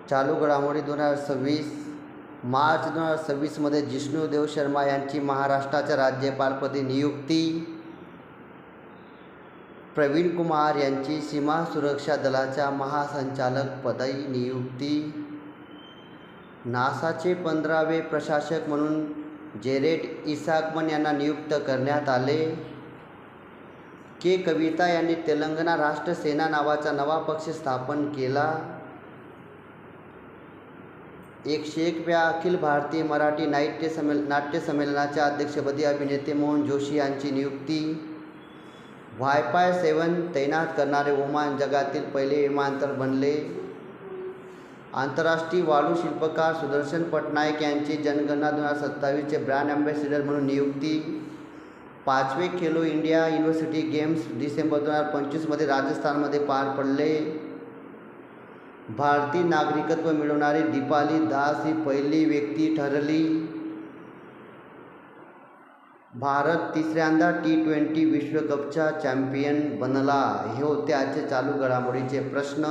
चालू घडामोडी 2026 मार्च 2026 जिष्णू देव शर्मा यांची महाराष्ट्राच्या राज्यपालपदी नियुक्ती. प्रवीण कुमार यांची सीमा सुरक्षा दलाच्या महासंचालकपदी नियुक्ती. नासाचे 15वे प्रशासक म्हणून जेरेड इसाकमन यांना नियुक्त करण्यात आले. के. कविता यांनी तेलंगणा राष्ट्र सेना नावाचा नवा पक्ष स्थापन केला. 101व्या अखिल भारतीय मराठी नाट्य संमेलनाच्या अध्यक्षपदी अभिनेते मोहन जोशी यांची नियुक्ती. वाय-फाय 7 तैनात करणारे ओमान जगातील पहिले विमानतळ बनले. आंतरराष्ट्रीय वाळू शिल्पकार सुदर्शन पटनायक यांची जनगणना 2027चे ब्रँड अँबॅसेडर म्हणून नियुक्ती. 5वे Khelo India university games December 2025 राजस्थानमध्ये पार पडले. भारतीय नागरिकत्व मिळवणारी दीपाली दास ही पहिली व्यक्ती ठरली. भारत तिसऱ्यांदा T20 विश्वकपचा चॅम्पियन बनला. हे होते आजचे चालू घडामोडीचे प्रश्न.